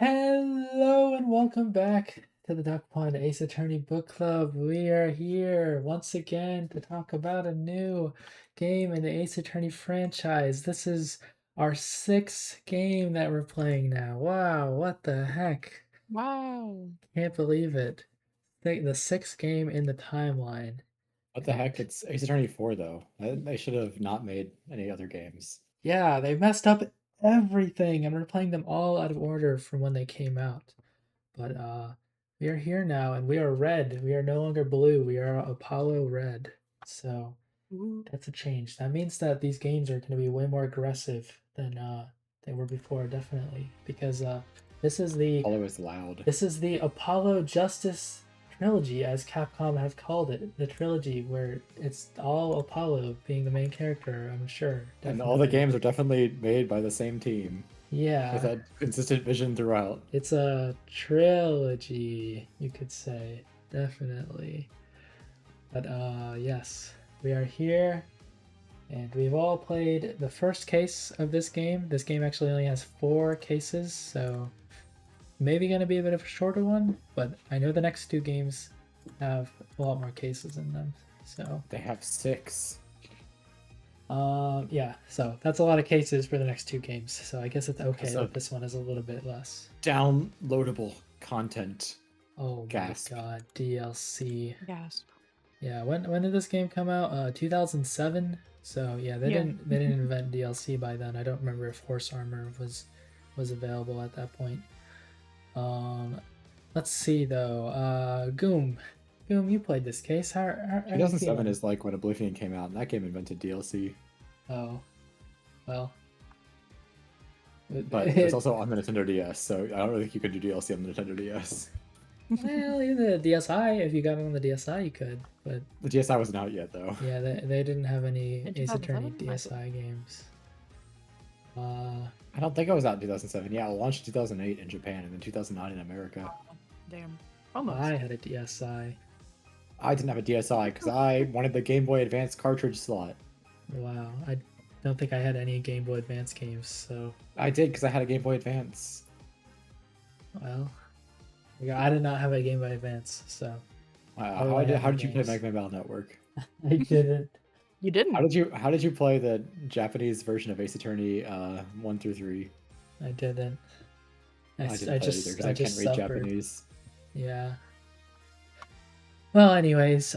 Hello and welcome back to the Duckpond Ace Attorney Book Club. We are here once again to talk about a new game in the Ace Attorney franchise. This is our sixth game that we're playing now. Wow, what the heck? Wow. Can't believe it. The sixth game in the timeline. What the And heck? It's Ace Attorney 4 though. They should have not made any other games. yeah, they messed up everything and we're playing them all out of order from when they came out. But we are here now and we are red. We are no longer blue. We are Apollo red. So Ooh. that's a change. That means that these games are going to be way more aggressive than they were before, definitely. Because this is the Apollo is loud. this is the Apollo Justice trilogy, as Capcom have called it. The trilogy where it's all Apollo being the main character, I'm sure. And all the Definitely. games are definitely made by the same team. With Yeah. that consistent vision throughout. It's a trilogy, you could say. Definitely. But yes, we are here and we've all played the first case of this game. This game actually only has 4 cases, so maybe gonna be a bit of a shorter one, but I know the next 2 games have a lot more cases in them. So They have 6. yeah, so that's a lot of cases for the next 2 games. So I guess it's okay So- that this one is a little bit less. Downloadable content. Oh Gasp. my god, DLC. Yes. Yeah, when did this game come out? 2007. So yeah, they Yeah. didn't invent DLC by then. I don't remember if Horse Armor was available at that point. Let's see though. Goomb, you played this case. How are you 2007 feeling? is like when Oblivion came out, and that game invented DLC. Oh, well. But it was also on the Nintendo DS, so I don't really think you could do DLC on the Nintendo DS. Well, even the DSi, if you got it on the DSi, you could. But The DSi wasn't out yet though. yeah, they didn't have any In Ace Attorney 2007? DSi games. I don't think it was out in 2007. Yeah, it launched in 2008 in Japan and then 2009 in America. Damn. Almost. I had a DSi. I didn't have a DSi because I wanted the Game Boy Advance cartridge slot. Wow, I don't think I had any Game Boy Advance games, so I did because I had a Game Boy Advance. well, I did not have a Game Boy Advance, so How I did have you play games. Mega Man Battle Network? I didn't. You didn't. How did you play the Japanese version of Ace Attorney 1 through 3? I didn't. I didn't play it either because I can't read suffered. Japanese. Yeah. Well, anyways,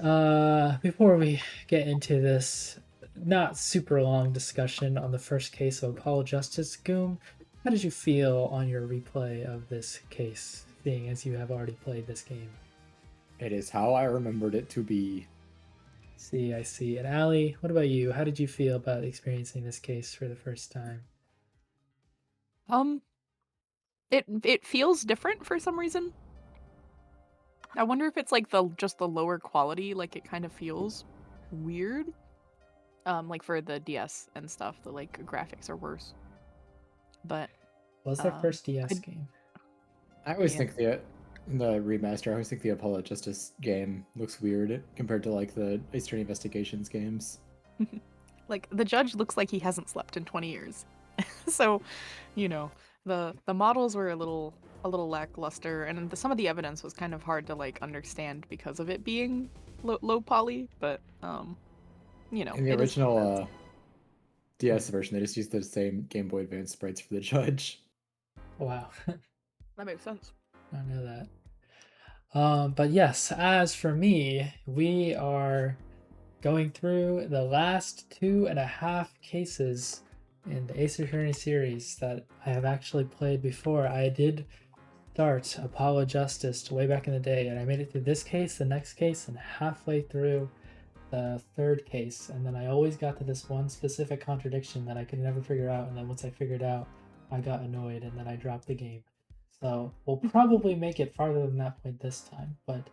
before we get into this not super long discussion on the first case of Apollo Justice, Goom, how did you feel on your replay of this case, being as you have already played this game? It is how I remembered it to be. I see. And Allie, what about you? How did you feel about experiencing this case for the first time? It feels different for some reason. I wonder if it's like just the lower quality, like it kind of feels weird. Like for the DS and stuff, the like graphics are worse. But What was their first DS I- game? I always Yeah. think the remaster. I always think the Apollo Justice game looks weird compared to like the Ace Attorney Investigations games. Like the judge looks like he hasn't slept in 20 years. So, you know, the models were a little lackluster, and some of the evidence was kind of hard to like understand because of it being low poly. But you know, In the it is- original DS version, they just used the same Game Boy Advance sprites for the judge. Wow. that makes sense. I know that. But yes, as for me, we are going through the last 2.5 cases in the Ace Attorney series that I have actually played before. I did start Apollo Justice way back in the day, and I made it through this case, the next case, and halfway through the third case. And then I always got to this one specific contradiction that I could never figure out. And then once I figured out, I got annoyed, and then I dropped the game. So we'll probably make it farther than that point this time. But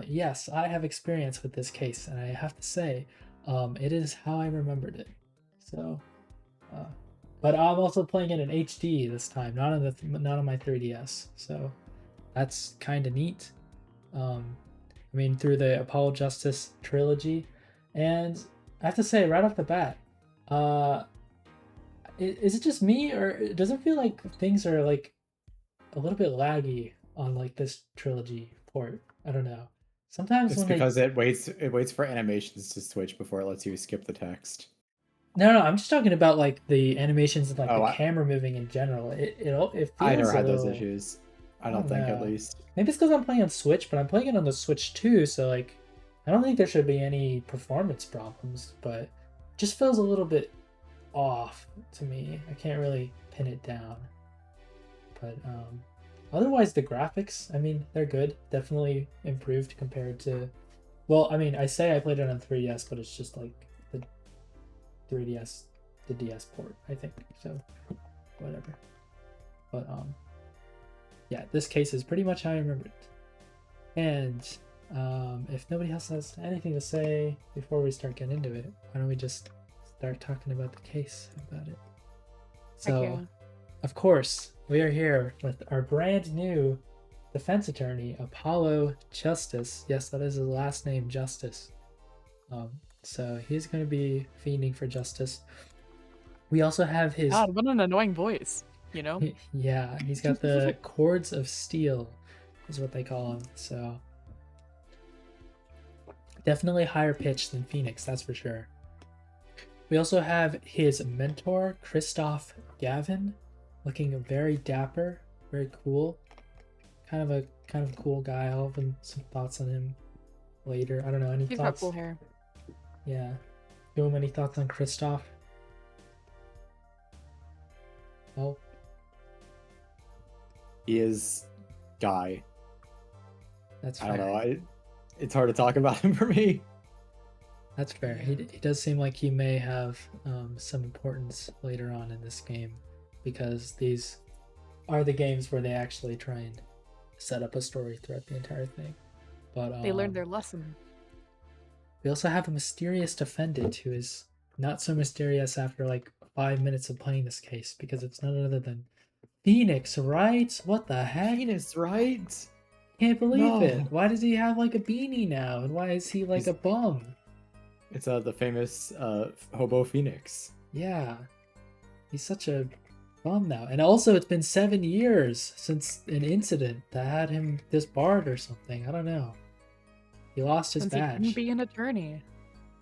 yes, I have experience with this case, and I have to say, it is how I remembered it. So, but I'm also playing it in HD this time, not on my 3DS. So that's kind of neat. I mean, through the Apollo Justice trilogy, and I have to say right off the bat, is it just me, or does it feel like things are like a little bit laggy on like this trilogy port. I don't know. Sometimes It's when they because it waits for animations to switch before it lets you skip the text. no, I'm just talking about like the animations and like the Oh, camera moving in general. It I never feels a had those little. issues. I I don't don't think, at know. least. Maybe it's because I'm playing on Switch, but I'm playing it on the Switch too, so like I don't think there should be any performance problems, but it just feels a little bit off to me. I can't really pin it down. But otherwise the graphics, I mean, they're good. Definitely improved compared to well, I mean, I say I played it on 3DS, but it's just like the 3DS the DS port, I think. So whatever. But yeah, this case is pretty much how I remember it. And if nobody else has anything to say before we start getting into it, why don't we just start talking about the case about it? So, yeah. of course, we are here with our brand new defense attorney, Apollo Justice. Yes, that is his last name, Justice. So he's going to be fiending for justice. We also have his God, what an annoying voice, you know? yeah, he's got the cords of steel, is what they call him. So definitely higher pitched than Phoenix, that's for sure. We also have his mentor, Christoph Gavin, looking very dapper, very cool. Kind of a cool guy. I'll have some thoughts on him later. I don't know, any He's got thoughts? cool hair. Yeah. You have any thoughts on Christoph? Oh, He is Guy. that's I fair. don't know. It's hard to talk about him for me. That's fair. Yeah. He does seem like he may have some importance later on in this game because these are the games where they actually try and set up a story throughout the entire thing. But They learned their lesson. we also have a mysterious defendant who is not so mysterious after like 5 minutes of playing this case because it's none other than Phoenix, right? What the heck? Penis, right? Can't believe No. it. Why does he have like a beanie now? And why is he like He's- a bum? It's the famous hobo Phoenix. Yeah. He's such a bum now. And also, it's been 7 years since an incident that had him disbarred or something. I don't know. He lost his Since he badge. couldn't be an attorney.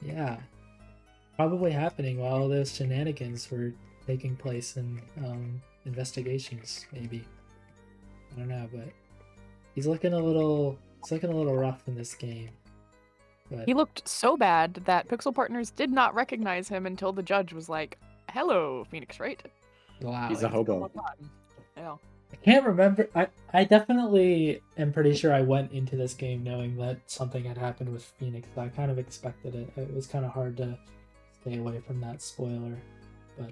Yeah. Probably happening while all those shenanigans were taking place in investigations, maybe. I don't know, but he's looking a little rough in this game. But He looked so bad that Pixel Partners did not recognize him until the judge was like, "Hello, Phoenix Wright." wow. He's a hobo. Yeah. I can't remember. I definitely am pretty sure I went into this game knowing that something had happened with Phoenix. I kind of expected it. It was kind of hard to stay away from that spoiler. But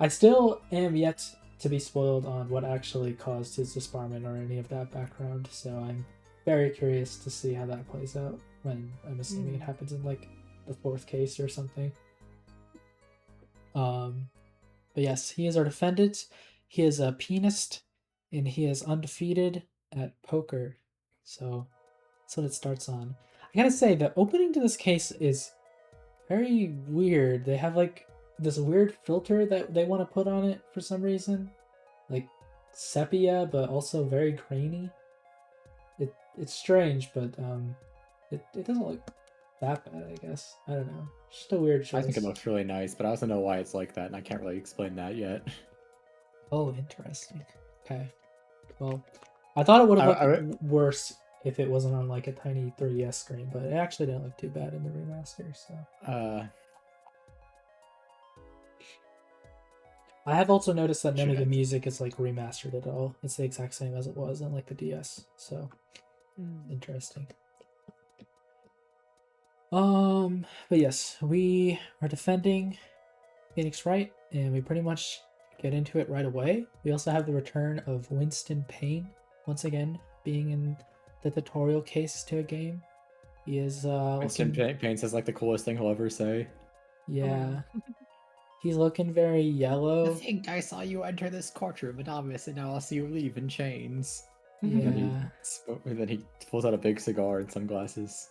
I still am yet to be spoiled on what actually caused his disbarment or any of that background. So I'm very curious to see how that plays out when I'm assuming it happens in like the fourth case or something. But yes, he is our defendant. He is a pianist, and he is undefeated at poker. So that's what it starts on. I gotta say, the opening to this case is very weird. They have like this weird filter that they want to put on it for some reason, like sepia, but also very grainy. It's strange, but it doesn't look that bad. I guess I don't know. It's just a weird choice. I think it looks really nice, but I also know why it's like that, and I can't really explain that yet. Oh, interesting. Okay. Well, I thought it would have I- looked worse if it wasn't on like a tiny 3DS screen, but it actually didn't look too bad in the remaster. So I have also noticed that none of the Shit. music is like remastered at all. It's the exact same as it was on like the DS. So interesting. But yes, we are defending Phoenix Wright, and we pretty much get into it right away. We also have the return of Winston Payne, once again, being in the tutorial case to a game. He is Winston Payne says like the coolest thing he'll ever say. yeah. He's looking very yellow. I think I saw you enter this courtroom anonymous, and now I'll see you leave in chains. Yeah. And then he pulls out a big cigar and sunglasses.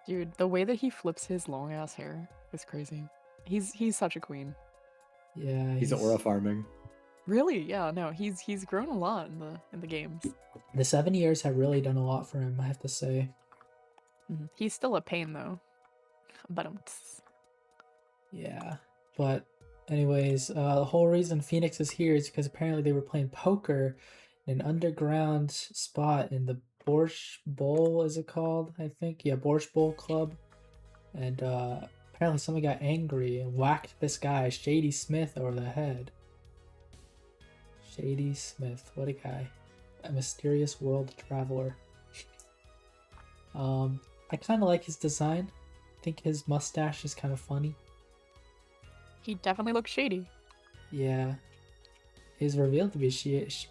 Dude, the way that he flips his long ass hair is crazy. He's such a queen. Yeah. He's aura farming. Really? Yeah, no, he's grown a lot in the games. The 7 years have really done a lot for him, I have to say. He's still a pain though. But Yeah, but anyways, the whole reason Phoenix is here is because apparently they were playing poker in an underground spot in the Borscht Bowl, is it called? I think. Yeah, Borscht Bowl Club. And apparently someone got angry and whacked this guy, Shady Smith, over the head. Shady Smith, what a guy. A mysterious world traveler. I kind of like his design. I think his mustache is kind of funny. he definitely looks shady. Yeah. He's revealed to be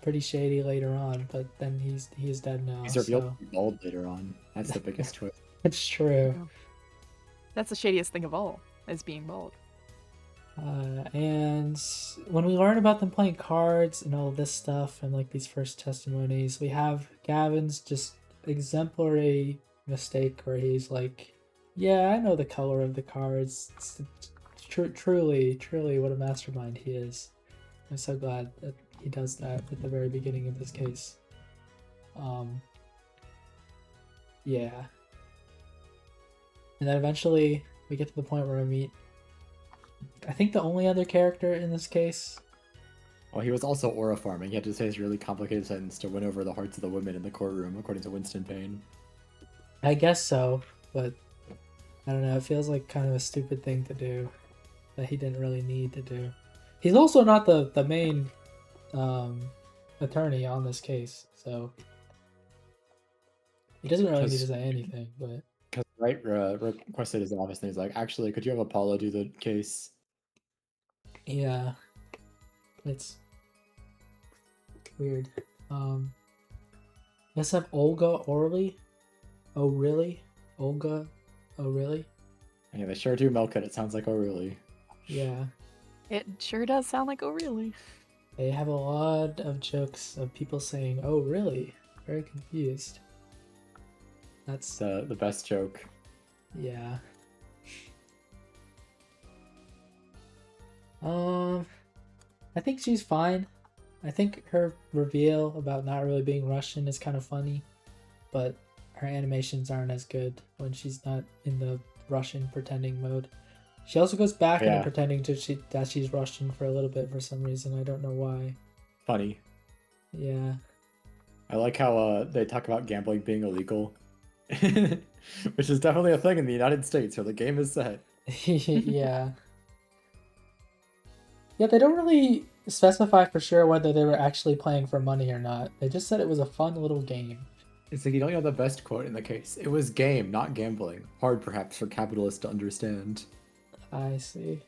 pretty shady later on, but then he's dead now. He's revealed so. to be bald later on. That's the biggest twist. It's true. Yeah. That's the shadiest thing of all, is being bald. And when we learn about them playing cards and all this stuff and like these first testimonies, we have Gavin's just exemplary mistake where he's like, yeah, I know the color of the cards. It's truly what a mastermind he is. I'm so glad that he does that at the very beginning of this case. Yeah. And then eventually we get to the point where we meet, I think, the only other character in this case. Well, he was also aura farming. He had to say his really complicated sentence to win over the hearts of the women in the courtroom, according to Winston Payne. I guess so, but I don't know. It feels like kind of a stupid thing to do that he didn't really need to do. He's also not the main attorney on this case, so he doesn't really need to say anything. But because Wright requested his office, and he's like, "Actually, could you have Apollo do the case?" yeah, it's weird. Let's have Olga Orly. Oh really? Olga. Oh really? Yeah, they sure do milk it. It sounds like, "Oh really?" Yeah. It sure does sound like, oh really? They have a lot of jokes of people saying, "Oh really?" Very confused. That's the best joke. Yeah. I think she's fine. I think her reveal about not really being Russian is kind of funny, but her animations aren't as good when she's not in the Russian pretending mode. She also goes back into pretending that she's Russian for a little bit for some reason. I don't know why. Funny. Yeah. I like how they talk about gambling being illegal, which is definitely a thing in the United States where the game is set. Yeah. Yeah, they don't really specify for sure whether they were actually playing for money or not. They just said it was a fun little game. It's like, you don't know the best quote in the case. It was game, not gambling. Hard, perhaps, for capitalists to understand. I see.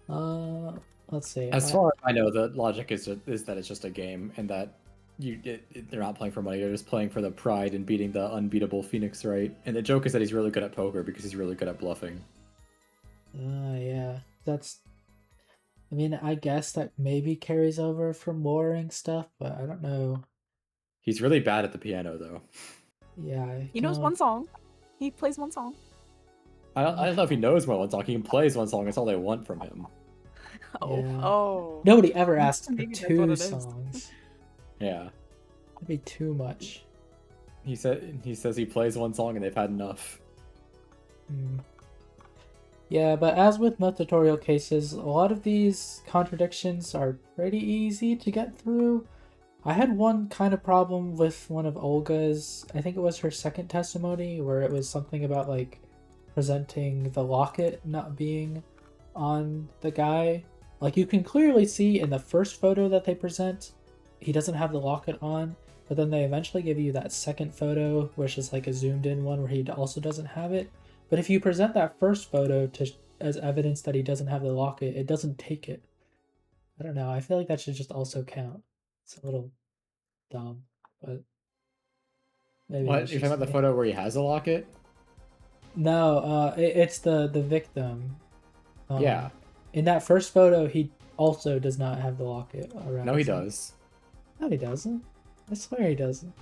Let's see. As far as I know, the logic is that it's just a game, and that they're not playing for money. They're just playing for the pride and beating the unbeatable Phoenix, right? And the joke is that he's really good at poker because he's really good at bluffing. Yeah. I mean, I guess that maybe carries over from warring stuff, but I don't know. He's really bad at the piano, though. Yeah. He knows one song. He plays one song. I don't know if he knows one song. He can plays one song. That's all they want from him. Oh. Nobody ever asks for Maybe that's what 2 it is. songs. Yeah. That'd be too much. He says he plays one song and they've had enough. Yeah, but as with most tutorial cases, a lot of these contradictions are pretty easy to get through. I had one kind of problem with one of Olga's, I think it was her second testimony, where it was something about like presenting the locket not being on the guy. Like you can clearly see in the first photo that they present, he doesn't have the locket on, but then they eventually give you that second photo, which is like a zoomed in one where he also doesn't have it. But if you present that first photo as evidence that he doesn't have the locket, it doesn't take it. I don't know. I feel like that should just also count. It's a little dumb, but maybe. What? You're talking about the photo where he has a locket? No, it's the victim. Yeah. In that first photo, he also does not have the locket around. No, he does. No, he doesn't. I swear he doesn't.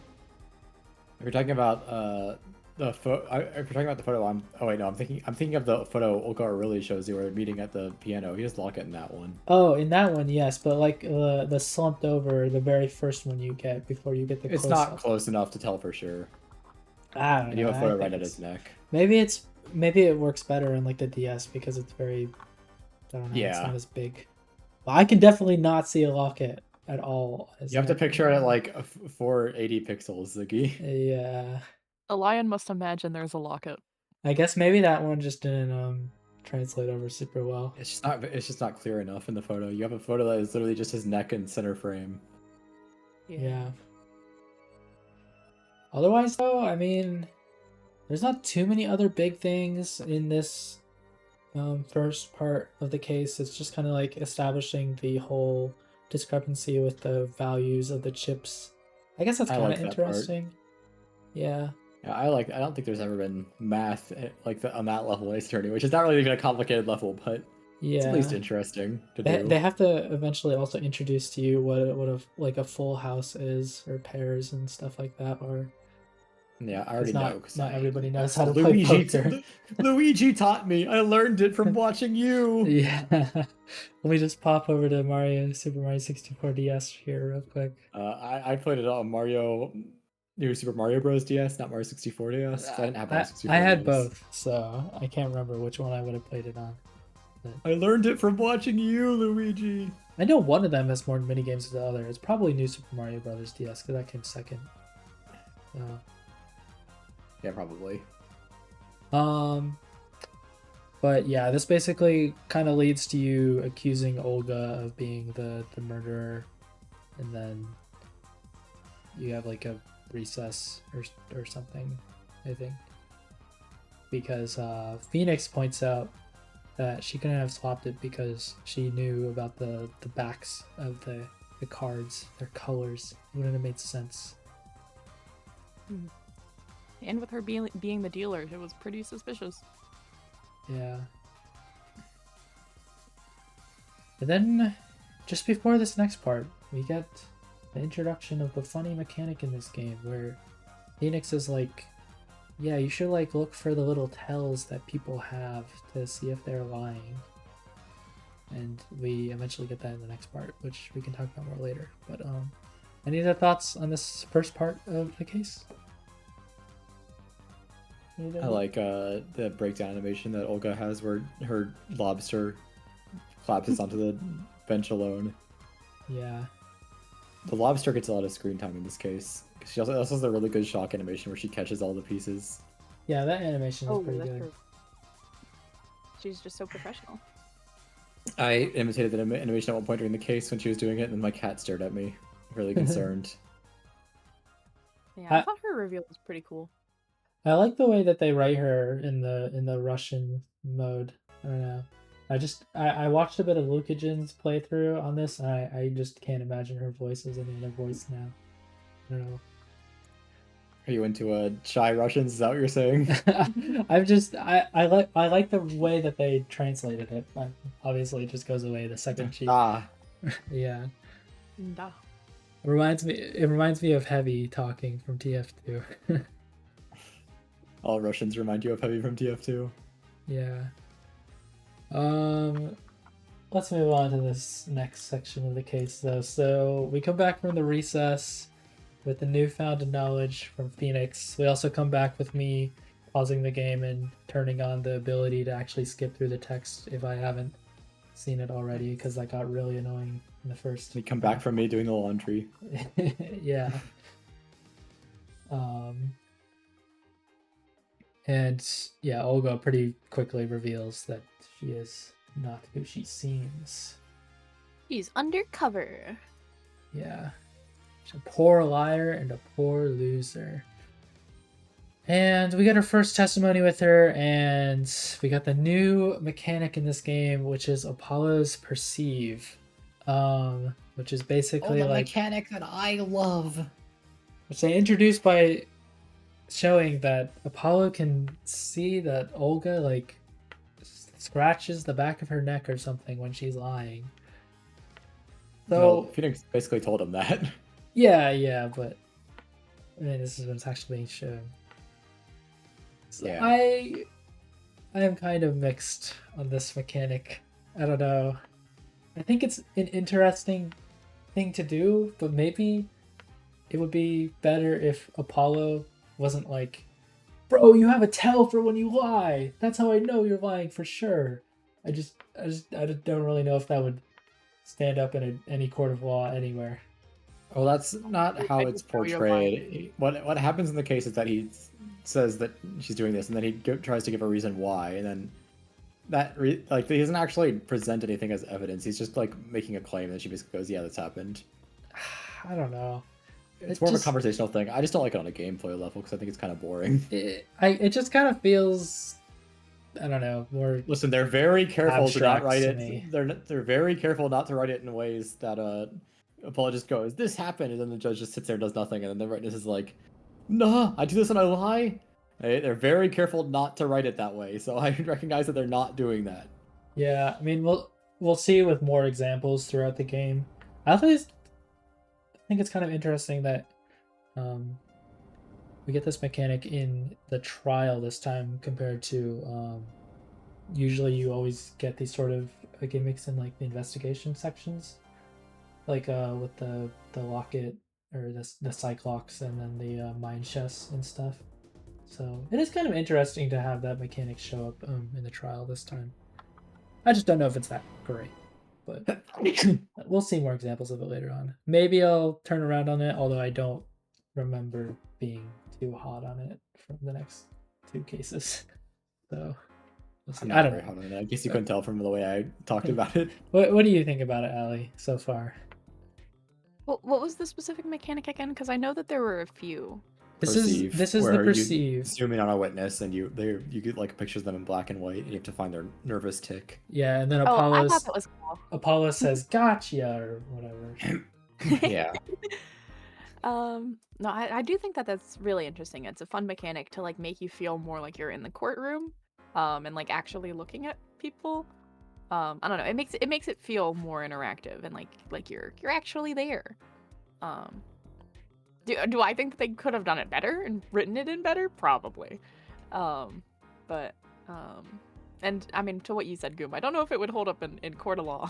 If you're talking about the photo. If you're talking about the photo, oh wait, no, I'm thinking of the photo Olga really shows you where they're meeting at the piano. He has Locket in that one. Oh, in that one, yes, but like the slumped over, the very first one you get before you get the It's close not up. close enough to tell for sure. I don't And you know. have a photo I right think at his neck. maybe it works better in like the DS because it's very, I don't know, it's Yeah. not as big. But I can definitely not see a Locket at all. You have to picture it at like 480 pixels, Ziggy. Yeah. A lion must imagine there's a locket. I guess maybe that one just didn't translate over super well. It's just not clear enough in the photo. You have a photo that is literally just his neck and center frame. Yeah. Otherwise though, I mean, there's not too many other big things in this first part of the case. It's just kind of like establishing the whole discrepancy with the values of the chips. I guess that's I kind of like that part. interesting. Yeah. Yeah, I don't think there's ever been math like on that level in Ace Attorney, which is not really even a complicated level, but it's at least Yeah. interesting to do. They have to eventually also introduce to you what like a full house is, or pairs and stuff like that, or Yeah, I already know. Not everybody knows how to play poker. Luigi taught me. I learned it from watching you. Yeah. Let me just pop over to Super Mario 64 DS here real quick. I played it on New Super Mario Bros. DS, not Mario 64 DS. I didn't have Mario 64 I had DS. both, so I can't remember which one I would have played it on. But I learned it from watching you, Luigi. I know one of them has more mini games than the other. It's probably New Super Mario Bros. DS because that came second. So. Yeah, probably. But yeah, this basically kind of leads to you accusing Olga of being the murderer, and then you have like a recess or something, I think, because Phoenix points out that she couldn't have swapped it because she knew about the backs of the cards, their colors. It wouldn't have made sense. And with her being the dealer, it was pretty suspicious. Yeah. And then, just before this next part, we get the introduction of the funny mechanic in this game where Phoenix is like, yeah, you should like look for the little tells that people have to see if they're lying. And we eventually get that in the next part, which we can talk about more later. But any other thoughts on this first part of the case? I like the breakdown animation that Olga has where her lobster collapses onto the bench alone. Yeah. The lobster gets a lot of screen time in this case. She also has a really good shock animation where she catches all the pieces. Yeah, that animation is pretty that's good. true. She's just so professional. I imitated that animation at one point during the case when she was doing it, and then my cat stared at me, really concerned. Yeah, I thought her reveal was pretty cool. I like the way that they write her in the Russian mode. I don't know. I watched a bit of Lukagen's playthrough on this, and I just can't imagine her voice as any other voice now. I don't know. Are you into shy Russians? Is that what you're saying? I like the way that they translated it. But obviously, it just goes away the second she. Yeah. Da. It reminds me of Heavy talking from TF2. All Russians remind you of Heavy from TF2. Yeah. Let's move on to this next section of the case, though. So we come back from the recess with the newfound knowledge from Phoenix. We also come back with me pausing the game and turning on the ability to actually skip through the text if I haven't seen it already, because that got really annoying in the first. We come back from me doing the laundry. Yeah. And yeah, Olga pretty quickly reveals that she is not who she seems. She's undercover. Yeah. She's a poor liar and a poor loser. And we got our first testimony with her, and we got the new mechanic in this game, which is Apollo's Perceive. Which is basically like mechanic that I love. Which they introduced by showing that Apollo can see that Olga like scratches the back of her neck or something when she's lying. So well, Phoenix basically told him that. Yeah, but I mean, this is what's actually being shown. So Yeah. I am kind of mixed on this mechanic. I don't know. I think it's an interesting thing to do, but maybe it would be better if Apollo wasn't like, bro, you have a tell for when you lie. That's how I know you're lying for sure. I just don't really know if that would stand up in any court of law anywhere. Well, that's not how I it's just know you're lying. portrayed. What happens in the case is that he says that she's doing this, and then he tries to give a reason why, and then like he doesn't actually present anything as evidence. He's just like making a claim, and she basically goes, "Yeah, that's happened." I don't know. It's more of a conversational thing. I just don't like it on a gameplay level because I think it's kind of boring. It just kind of feels, I don't know, more. Listen, they're very careful to not abstract write to it. me. They're very careful not to write it in ways that Apollo just goes, "This happened," and then the judge just sits there and does nothing, and then the witness is like, "Nah, I do this and I lie." They're very careful not to write it that way, so I recognize that they're not doing that. Yeah, I mean, we'll see with more examples throughout the game. I think it's kind of interesting that we get this mechanic in the trial this time compared to usually you always get these sort of gimmicks in like the investigation sections, like with the locket or the cyclops and then the mine chests and stuff. So it is kind of interesting to have that mechanic show up in the trial this time. I just don't know if it's that great, but we'll see more examples of it later on. Maybe I'll turn around on it, although I don't remember being too hot on it from the next two cases. So we'll see. I'm I not don't very know. hard on it. I guess you couldn't tell from the way I talked about it. What do you think about it, Allie, so far? Well, what was the specific mechanic again? Because I know that there were a few. This is the where perceive. You zoom in on a witness and you get like pictures of them in black and white, and you have to find their nervous tick. Yeah, and then Oh, I thought that was cool. Apollo says gotcha or whatever. Yeah. No, I do think that that's really interesting. It's a fun mechanic to like make you feel more like you're in the courtroom, and like actually looking at people. I don't know. It makes it feel more interactive and like you're actually there. Do I think that they could have done it better and written it in better? Probably. But and I mean, to what you said, Goomb, I don't know if it would hold up in court of law.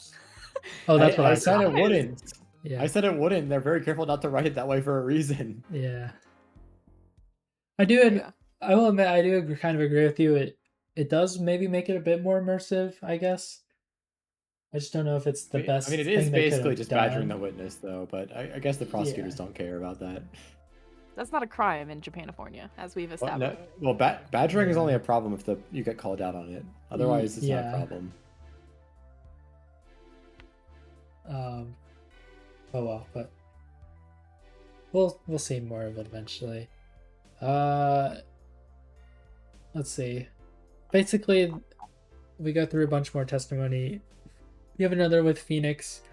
Oh, that's what I said. It wouldn't. Yeah. I said it wouldn't. They're very careful not to write it that way for a reason. Yeah. I do. I will admit, I do kind of agree with you. It does maybe make it a bit more immersive, I guess. I just don't know if it's the best. I mean, it is basically just badgering the witness, though. But I guess the prosecutors don't care about that. That's not a crime in Japanifornia, as we've established. Well, badgering is only a problem if you get called out on it. Otherwise, it's not a problem. Oh well, but we'll see more of it eventually. Let's see. Basically, we go through a bunch more testimony. You have another with Phoenix,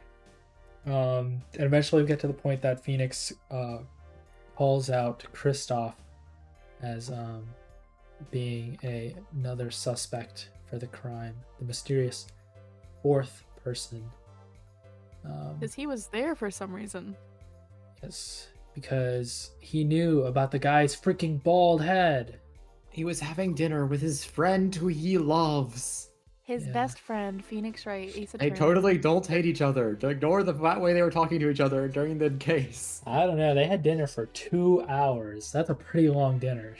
and eventually we get to the point that Phoenix calls out Kristoff as being another suspect for the crime, the mysterious fourth person. Because he was there for some reason. Yes, because he knew about the guy's freaking bald head. He was having dinner with his friend who he loves. His best friend, Phoenix Wright. They totally don't hate each other. Ignore the way they were talking to each other during the case. I don't know. They had dinner for 2 hours. That's a pretty long dinner.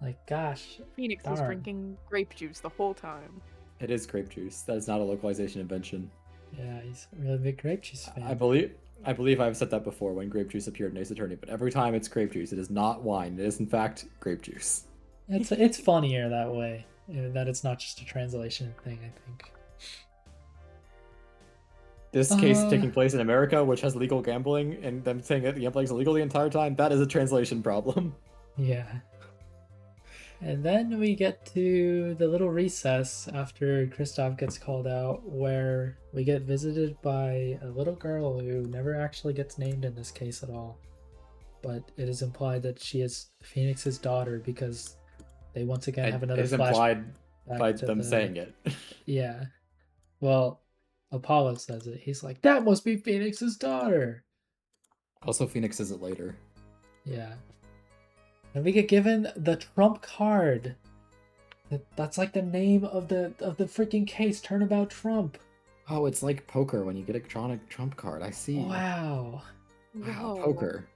Like, gosh. Phoenix was drinking grape juice the whole time. It is grape juice. That is not a localization invention. Yeah, he's a really big grape juice fan. I believe I've said that before when grape juice appeared in Ace Attorney, but every time it's grape juice, it is not wine. It is in fact grape juice. It's funnier that way. That it's not just a translation thing, I think. This case taking place in America, which has legal gambling, and them saying that gambling is illegal the entire time, that is a translation problem. Yeah. And then we get to the little recess after Kristoff gets called out, where we get visited by a little girl who never actually gets named in this case at all. But it is implied that she is Phoenix's daughter because they once again have another flashback. Implied by them saying it. Yeah. Well, Apollo says it. He's like, that must be Phoenix's daughter. Also, Phoenix says it later. Yeah. And we get given the trump card. That's like the name of the freaking case, Turnabout Trump. Oh, it's like poker when you get a trump card. I see. Wow. Wow, Whoa. poker.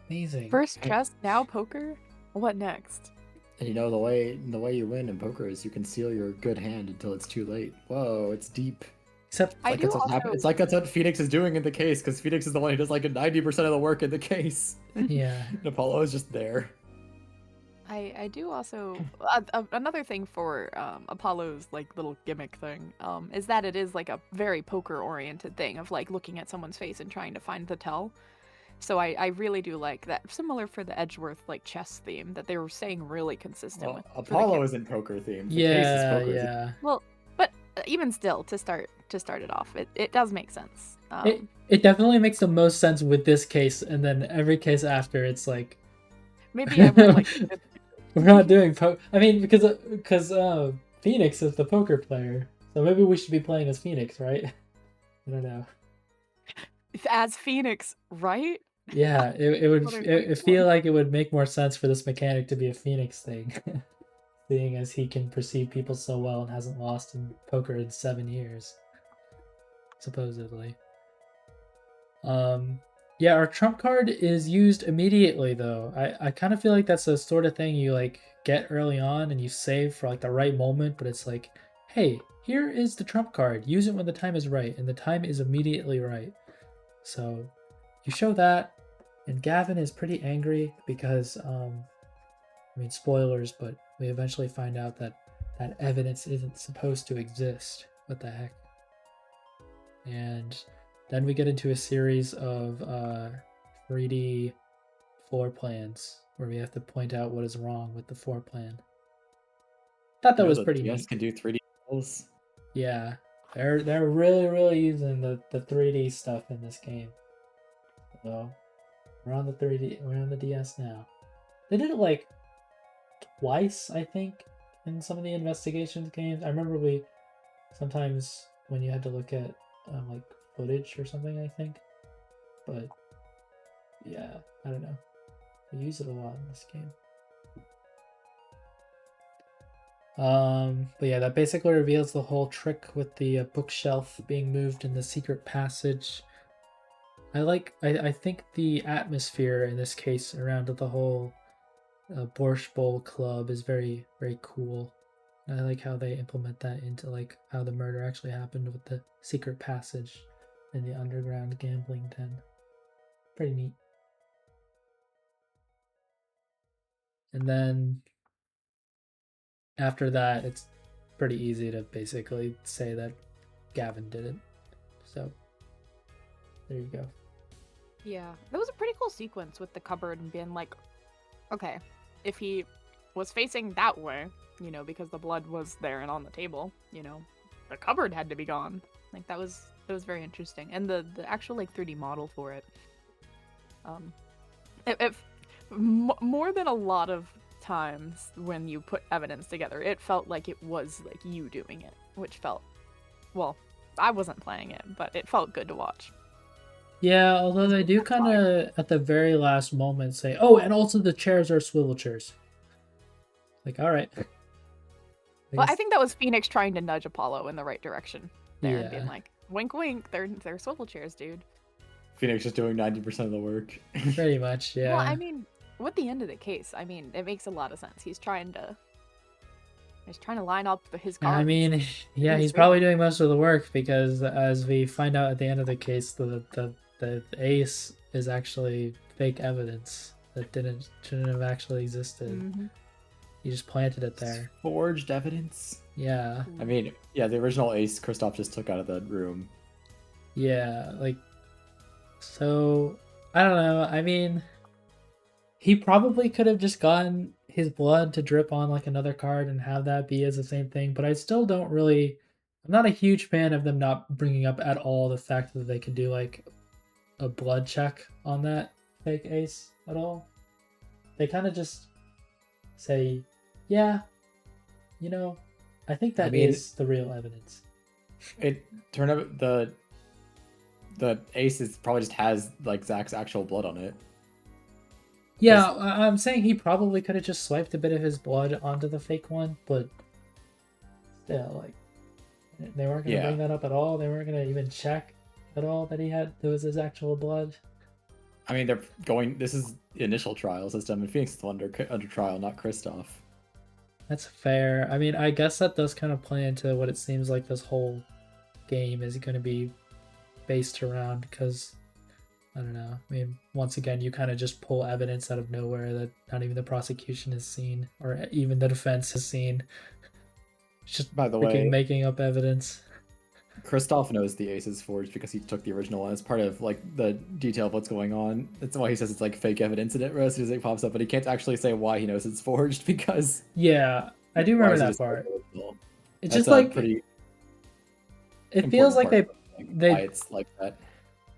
Amazing. First Hey. chess, now poker? What next? And you know the way you win in poker is you conceal your good hand until it's too late. Whoa, it's deep. Except I do also... It's like that's what Phoenix is doing in the case, because Phoenix is the one who does like 90% of the work in the case. yeah. And Apollo is just there. I do also another thing for Apollo's like little gimmick thing is that it is like a very poker oriented thing of like looking at someone's face and trying to find the tell. So I really do like that. Similar for the Edgeworth like chess theme that they were staying really consistent Well, with. Apollo isn't poker themed. The case is Yeah, poker themed. yeah. Well, but even still, to start it off, it does make sense. It definitely makes the most sense with this case, and then every case after, it's like Maybe I would like. we're not doing I mean, because Phoenix is the poker player, so maybe we should be playing as Phoenix, right? I don't know. As Phoenix, right? Yeah, it would What are it feel like it would make more sense for this mechanic to be a Phoenix thing, seeing as he can perceive people so well and hasn't lost in poker in 7 years, supposedly. Yeah, our trump card is used immediately though. I kind of feel like that's the sort of thing you like get early on and you save for like the right moment, but it's like, hey, here is the trump card. Use it when the time is right, and the time is immediately right. So you show that, and Gavin is pretty angry because I mean, spoilers, but we eventually find out that that evidence isn't supposed to exist. What the heck? And then we get into a series of 3D floor plans where we have to point out what is wrong with the floor plan. Thought that was pretty DS neat. can do 3D models. Yeah, they're really using the 3D stuff in this game. So we're on the 3D. We're on the DS now. They did it like twice, I think, in some of the investigations games. I remember we sometimes when you had to look at like footage or something, I think. But yeah, I don't know. They use it a lot in this game. But yeah, that basically reveals the whole trick with the bookshelf being moved in the secret passage. I think the atmosphere in this case around the whole Borscht Bowl club is very cool. I like how they implement that into like how the murder actually happened with the secret passage in the underground gambling den. Pretty neat. And then after that, it's pretty easy to basically say that Gavin did it. So there you go. Yeah, that was a pretty cool sequence with the cupboard and being like, okay, if he was facing that way, you know, because the blood was there and on the table, you know, the cupboard had to be gone. Like that was very interesting, and the actual like 3D model for it, more than a lot of times when you put evidence together, it felt like it was like you doing it, which felt, well, I wasn't playing it, but it felt good to watch. Yeah, although they do kind of at the very last moment say, "Oh, and also the chairs are swivel chairs." Like, all right. Well, I think that was Phoenix trying to nudge Apollo in the right direction there, and being Yeah. like, "Wink, wink, they're swivel chairs, dude." Phoenix just doing 90% of the work. Pretty much, yeah. Well, I mean, with the end of the case, I mean, it makes a lot of sense. He's trying to line up his cards. I mean, yeah, he's probably doing most of the work because as we find out at the end of the case, the ace is actually fake evidence that shouldn't have actually existed. Mm-hmm. He just planted it there. Forged evidence. Yeah. I mean, yeah, the original ace Kristoff just took out of the room. Yeah, like, so, I don't know. I mean, he probably could have just gotten his blood to drip on like another card and have that be as the same thing, but I still don't really, I'm not a huge fan of them not bringing up at all the fact that they could do like a blood check on that fake ace at all. They kind of just say, yeah, you know, I think that is the real evidence. It turned out the ace is probably just has like Zach's actual blood on it. Yeah, I'm saying he probably could have just swiped a bit of his blood onto the fake one, but still, like, they weren't going to bring that up at all. They weren't going to even check at all that it was his actual blood. I mean, they're going. This is the initial trial system, and Phoenix is under trial, not Kristoff. That's fair. I mean, I guess that does kind of play into what it seems like this whole game is going to be based around, because I don't know. I mean, once again, you kind of just pull evidence out of nowhere that not even the prosecution has seen, or even the defense has seen. Just by the way, making up evidence. Kristoff knows the ace is forged because he took the original one. It's part of like the detail of what's going on. That's why he says it's like fake evidence in it as soon as it pops up, but he can't actually say why he knows it's forged because. Yeah, I do remember that part. It's just like pretty. It feels like they why it's like that.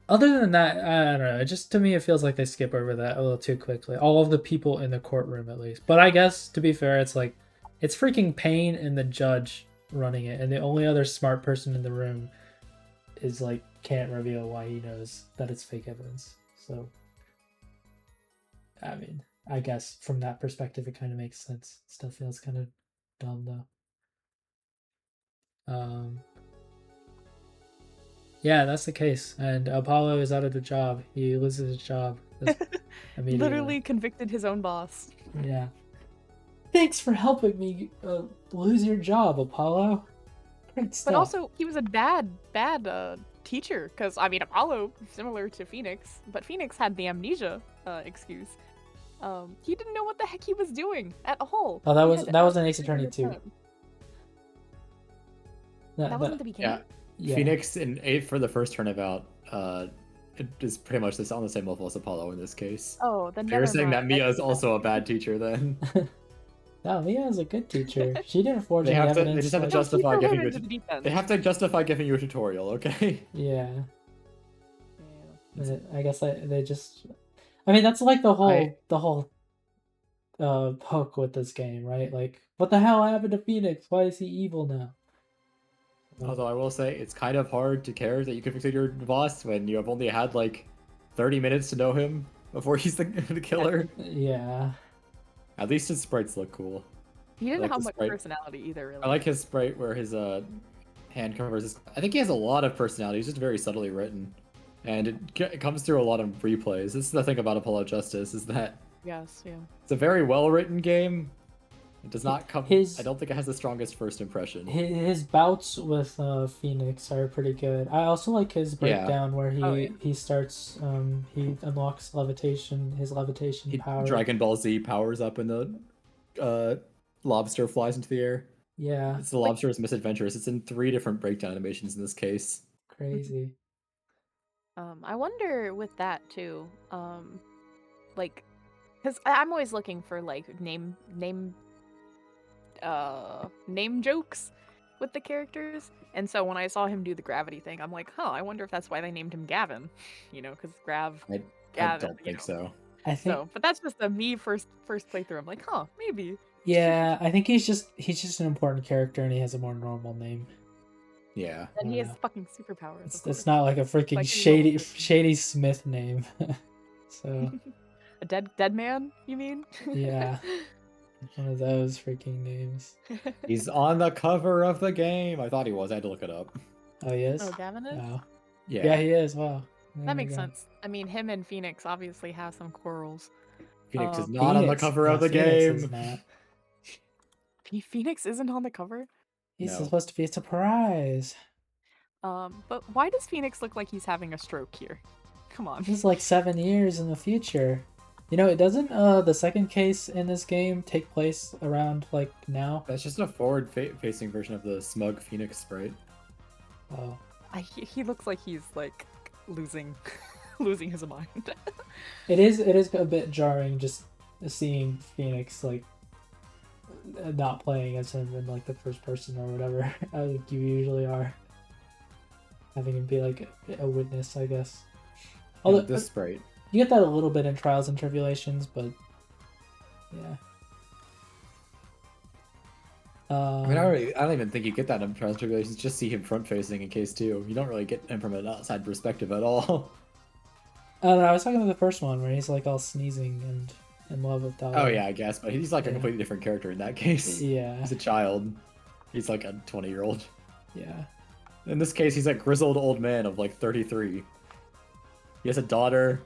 Other than that, I don't know. Just to me, it feels like they skip over that a little too quickly. All of the people in the courtroom, at least. But I guess to be fair, it's like it's freaking Payne and the judge running it, and the only other smart person in the room is like can't reveal why he knows that it's fake evidence. So I mean, I guess from that perspective it kind of makes sense. Still feels kind of dumb though. Yeah, that's the case, and Apollo is out of the job. He loses his job immediately. Literally convicted his own boss. Yeah. Thanks for helping me lose your job, Apollo. Great stuff. But also, he was a bad teacher, because, I mean, Apollo, similar to Phoenix, but Phoenix had the amnesia excuse. He didn't know what the heck he was doing at all. Oh, that was an Ace Attorney too. That wasn't the beginning? Yeah. Phoenix in 8 for the first turnabout, it is pretty much on the same level as Apollo in this case. Oh, then you're saying that Mia is also a bad teacher then? No, Mia is a good teacher. She didn't forge any evidence. They just have to justify giving you they have to justify giving you a tutorial, okay? Yeah. I guess they just. I mean, that's like the whole hook with this game, right? Like, what the hell happened to Phoenix? Why is he evil now? Although I will say, it's kind of hard to care that you convicted your boss when you have only had like 30 minutes to know him before he's the killer. Yeah. At least his sprites look cool. He didn't have much personality either, really. I like his sprite where his hand covers his... I think he has a lot of personality. He's just very subtly written. And it comes through a lot of replays. This is the thing about Apollo Justice, is that... Yes, yeah. It's a very well-written game. It does not come... I don't think it has the strongest first impression. His bouts with Phoenix are pretty good. I also like his breakdown where he starts... he unlocks levitation, his levitation power. Dragon Ball Z powers up and the lobster flies into the air. Yeah. It's the lobster's misadventures. It's in 3 different breakdown animations in this case. Crazy. I wonder with that too, like, because I'm always looking for like name jokes with the characters, and so when I saw him do the gravity thing, I'm like, I wonder if that's why they named him Gavin, because Gavin. I don't think so. I think so, but that's just me first playthrough. I'm like, maybe. Yeah, I think he's just an important character, and he has a more normal name. Yeah. And he has fucking superpowers. It's not like a freaking shady Smith name. So. A dead man, you mean? Yeah. One of those freaking names. He's on the cover of the game. I thought he was. I had to look it up. Oh, he is? Oh, Gavin is? Oh. Yeah, he is. Wow. That makes sense. I mean, him and Phoenix obviously have some quarrels. Phoenix is not on the cover of the game. Phoenix isn't on the cover? He's supposed to be a surprise. But why does Phoenix look like he's having a stroke here? Come on. This is like 7 years in the future. It doesn't the second case in this game take place around like now? That's just a forward-facing version of the smug Phoenix sprite. Oh. He looks like he's like losing his mind. It is a bit jarring just seeing Phoenix like not playing as him in like the first person or whatever like you usually are. Having him be like a witness, I guess. Although this sprite. You get that a little bit in Trials and Tribulations, but yeah. I mean, I don't even think you get that in Trials and Tribulations. Just see him front-facing in Case 2. You don't really get him from an outside perspective at all. I don't know, I was talking about the first one where he's like all sneezing and in love with Dolly. Oh yeah, I guess, but he's like a Yeah. completely different character in that case. Yeah. He's a child. He's like a 20-year-old. Yeah. In this case, he's a grizzled old man of like 33. He has a daughter.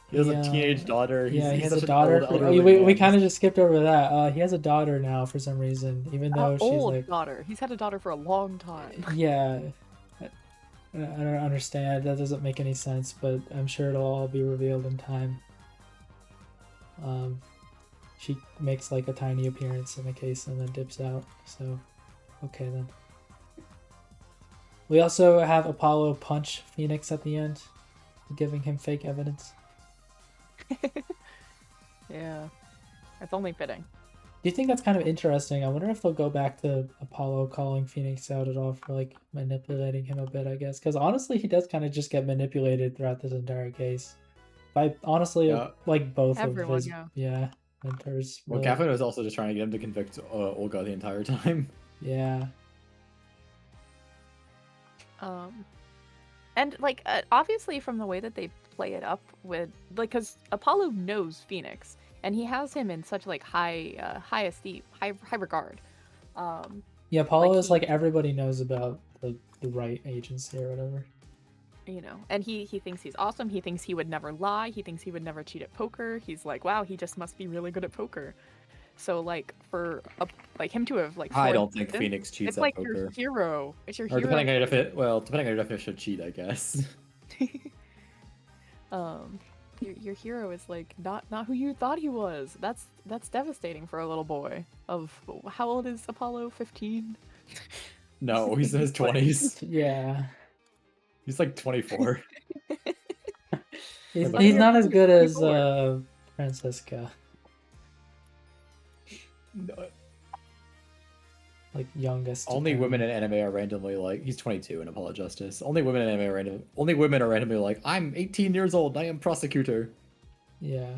He has a teenage daughter. He has such a an daughter. old, elderly We man. kind of just skipped over that. He has a daughter now for some reason, even though she's Old like, daughter. He's had a daughter for a long time. yeah. I don't understand. That doesn't make any sense, but I'm sure it'll all be revealed in time. She makes like a tiny appearance in the case and then dips out. So, okay then. We also have Apollo punch Phoenix at the end, giving him fake evidence. Yeah. That's only fitting. Do you think that's kind of interesting? I wonder if they'll go back to Apollo calling Phoenix out at all for like manipulating him a bit, I guess. Because honestly, he does kind of just get manipulated throughout this entire case. By honestly, Yeah. like both Everyone, of his mentors. Well, really. Catherine was also just trying to get him to convict Olga the entire time. Yeah. And like obviously from the way that they play it up with like, because Apollo knows Phoenix and he has him in such like high esteem, high regard. Yeah, Apollo like is like everybody knows about the right agency or whatever. You know, and he thinks he's awesome. He thinks he would never lie. He thinks he would never cheat at poker. He's like, wow, he just must be really good at poker. So like for like him to have like I don't forged think this, Phoenix cheats it's at like poker. your hero. It's your Or hero. depending on your definition of cheat, I guess. Your hero is like not who you thought he was. That's devastating for a little boy. Of how old is Apollo? 15? No, he's in his 20s. Yeah. He's like 24. He's not as good as 24. Francisca. No, Like youngest. only apparently. women in anime are randomly like, he's 22 in Apollo Justice. Only women in anime are randomly like, I'm 18 years old, I am prosecutor. Yeah.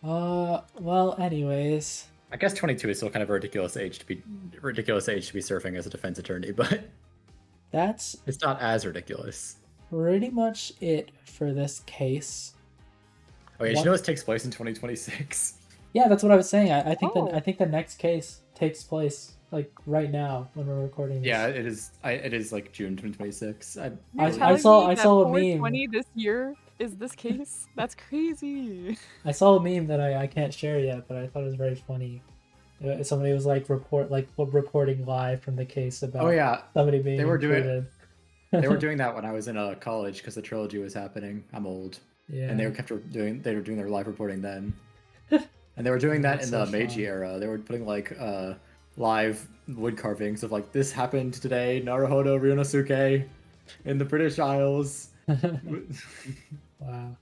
Well, anyways. I guess 22 is still kind of a ridiculous age to be surfing as a defense attorney, but That's it's not as ridiculous. pretty much it for this case. Oh yeah, you know this takes place in 2026. Yeah, that's what I was saying. I think Oh. I think the next case takes place like right now when we're recording this. Yeah, it is. It is like June 2026. You're I telling saw- me I that saw a 420 this year is this case? That's crazy. I saw a meme that I can't share yet, but I thought it was very funny. Somebody was like reporting live from the case about Oh yeah, somebody being they were doing- included. they were doing that when I was in college because the trilogy was happening. I'm old, Yeah. and they were doing their live reporting then, and they were doing that That's in so the Meiji fun. era. They were putting like live wood carvings of like this happened today, Naruhodo Ryunosuke, in the British Isles. Wow.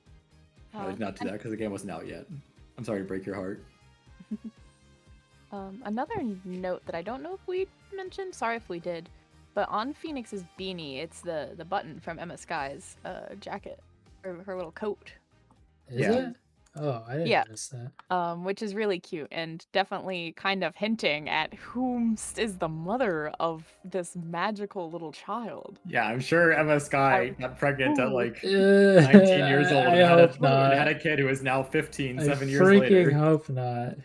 I did not do that because the game wasn't out yet. I'm sorry to break your heart. Another note that I don't know if we mentioned, sorry if we did, but on Phoenix's beanie, it's the button from Emma Sky's jacket, or her little coat, Is Yeah. it? Oh, I didn't Yeah. notice that. which is really cute and definitely kind of hinting at whom is the mother of this magical little child. Yeah, I'm sure Emma Sky got pregnant at Ooh. like 19 19 years old I and hope had not. a kid who is now 15, I 7 years freaking later. hope not.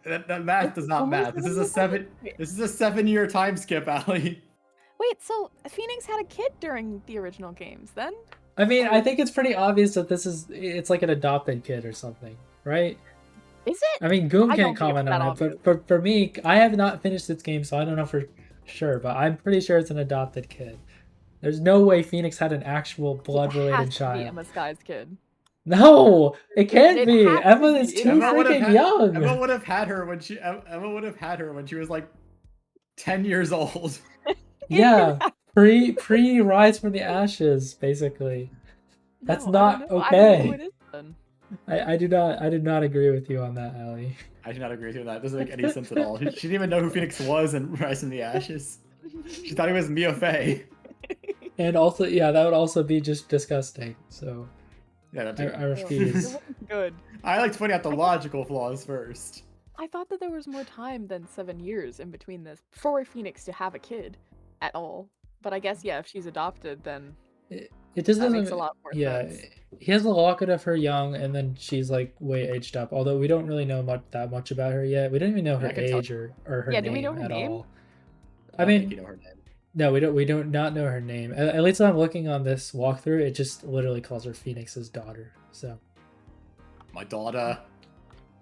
that math does not Almost math. This is 7 a years. 7-year time skip, Allie. Wait, so Phoenix had a kid during the original games then? I mean, I think it's pretty obvious that it's like an adopted kid or something, right? Is it? I mean, Goomb I can't don't think it's comment that on it, obvious. but for me, I have not finished this game, so I don't know for sure, but I'm pretty sure it's an adopted kid. There's no way Phoenix had an actual It has blood-related to be child. Emma Sky's kid. No, it can't It be. has to Emma be. is too Emma would have freaking had- young. Emma would have had her when she was like 10 years old. Yeah, pre Rise from the Ashes, basically. That's No, not I don't know. I okay. don't know who it is then. I do not agree with you on that, Allie. I do not agree with you on that. It doesn't make any sense at all. She didn't even know who Phoenix was in Rise from the Ashes. She thought he was Mia Fey. And also, yeah, that would also be just disgusting. So Yeah, that's I it. It refuse. wasn't good. I like to point out the logical flaws first. I thought that there was more time than 7 years in between this for Phoenix to have a kid at all. But I guess, yeah, if she's adopted, then It just That doesn't. makes a lot more Yeah, sense. he has a locket of her young, and then she's like way aged up. Although we don't really know that much about her yet. We don't even know her I can tell. age or her Yeah, do we know name her at name? all. I I don't think mean, you know her name. no, we don't not know her name. At least when I'm looking on this walkthrough, it just literally calls her Phoenix's daughter. So, My daughter.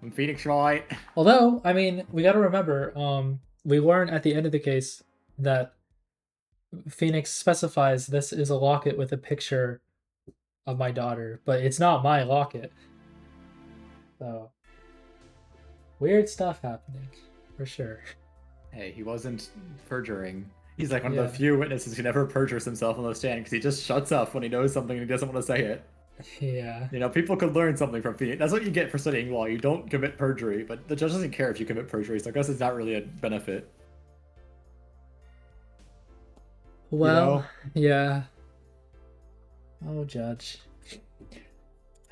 I'm Phoenix, right? although I mean, we got to remember, we learn at the end of the case that Phoenix specifies this is a locket with a picture of my daughter, but it's not my locket. So, weird stuff happening, for sure. Hey, he wasn't perjuring. He's like one Yeah. of the few witnesses who never perjures himself on the stand because he just shuts up when he knows something and he doesn't want to say it. Yeah. You know, people could learn something from Phoenix. That's what you get for studying law. You don't commit perjury, but the judge doesn't care if you commit perjury, so I guess it's not really a benefit. Well, know? yeah. Oh, Judge.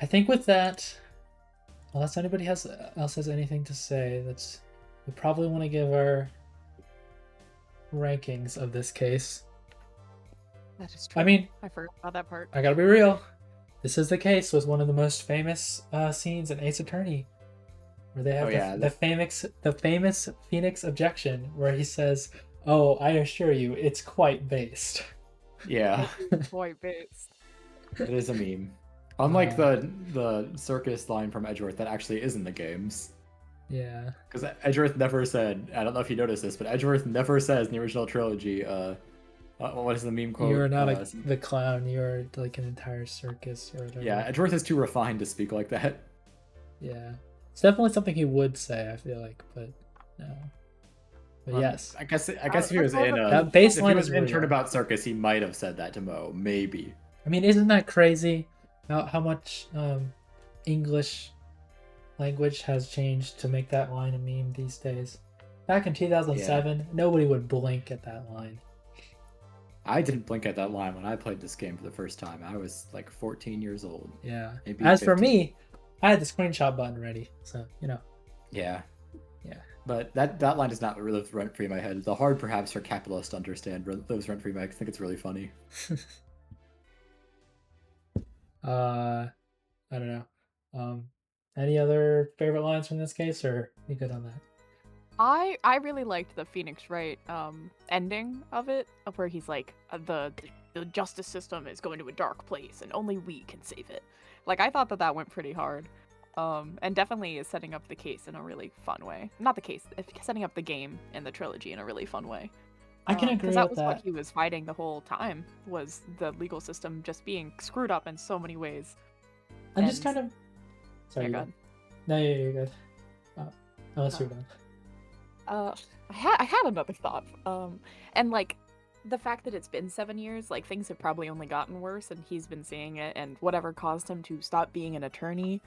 I think with that, unless anybody else has anything to say, we probably want to give our rankings of this case. That is true. I mean, I forgot about that part. I gotta be real. This is the case with one of the most famous scenes in Ace Attorney, where they have the famous Phoenix objection, where he says, "Oh, I assure you, it's quite based." Yeah, Quite based. it is a meme. Unlike the circus line from Edgeworth that actually is in the games. Yeah. Because Edgeworth never said, I don't know if you noticed this, but Edgeworth never says in the original trilogy, what is the meme quote? You're not the clown, you're like an entire circus or whatever. Yeah, Edgeworth is too refined to speak like that. Yeah. It's definitely something he would say, I feel like, but no. But yes. I guess if he was in that baseline if he was is in real. Turnabout Circus, he might have said that to Mo, maybe. I mean, isn't that crazy? How much English language has changed to make that line a meme these days? Back in 2007, nobody would blink at that line. I didn't blink at that line when I played this game for the first time. I was like 14 years old. Yeah. Maybe As 15. for me, I had the screenshot button ready, so you know. Yeah. Yeah. But that line does not live rent free in my head. The hard, perhaps, for capitalists to understand lives rent free. I think it's really funny. I don't know. Any other favorite lines from this case, or you good on that? I really liked the Phoenix Wright ending of it, of where he's like, the justice system is going to a dark place and only we can save it. Like, I thought that went pretty hard. And definitely is setting up the case in a really fun way. Not the case, setting up the game and the trilogy in a really fun way. I can agree with because that. that was what he was fighting the whole time, was the legal system just being screwed up in so many ways. I'm just kind of... Sorry, Yeah, go ahead. No, you're good. Unless you're done. I had another thought. And like, the fact that it's been 7 years, like, things have probably only gotten worse, and he's been seeing it, and whatever caused him to stop being an attorney,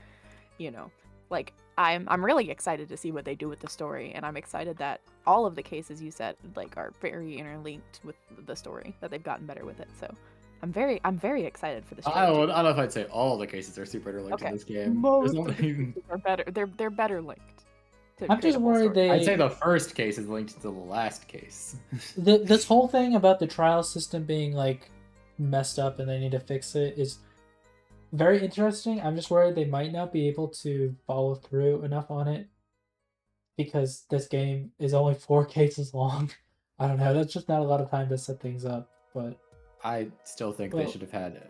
you know, like, I'm really excited to see what they do with the story, and I'm excited that all of the cases you said, like, are very interlinked with the story, that they've gotten better with it. So I'm very excited for this. I don't know if I'd say all the cases are super interlinked in this game. Most of the cases are better. They're better linked. I'm just worried I'd say the first case is linked to the last case. This whole thing about the trial system being like messed up and they need to fix it is very interesting. I'm just worried they might not be able to follow through enough on it because this game is only 4 cases long. I don't know. That's just not a lot of time to set things up. But I still think they should have had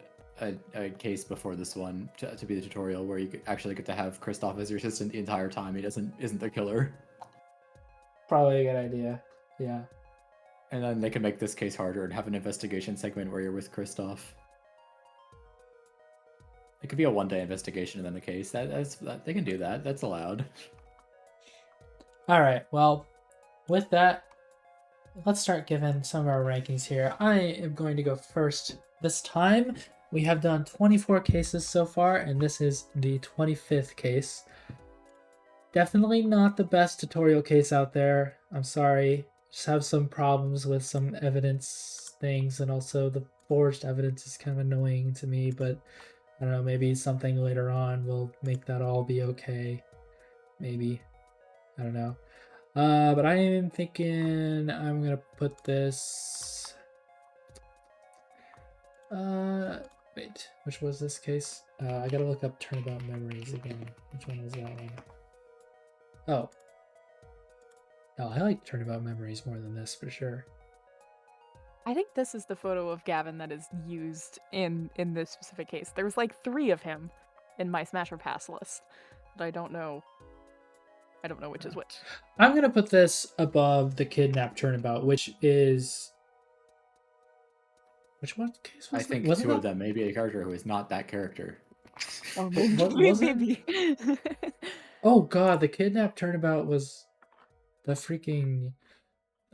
a case before this one to be the tutorial where you could actually get to have Kristoff as your assistant the entire time. He isn't the killer. Probably a good idea. Yeah. And then they can make this case harder and have an investigation segment where you're with Kristoff. It could be a 1-day investigation and then the case. They can do that. That's allowed. All right. Well, with that, let's start giving some of our rankings here. I am going to go first this time. We have done 24 cases so far, and this is the 25th case. Definitely not the best tutorial case out there. I'm sorry. Just have some problems with some evidence things, and also the forged evidence is kind of annoying to me, but I don't know, maybe something later on will make that all be okay. Maybe. I don't know. But I am thinking I'm gonna put this Wait, which was this case? I gotta look up Turnabout Memories again. Which one was that one? Oh. No, I like Turnabout Memories more than this for sure. I think this is the photo of Gavin that is used in this specific case. There was like 3 of him in my Smash or Pass list, but I don't know which is which. I'm gonna put this above the Kidnap Turnabout, which is... Which one case was I think Wasn't two that... of them may be a character who is not that character. Oh, What was it? maybe. Oh god, the Kidnap Turnabout was the freaking...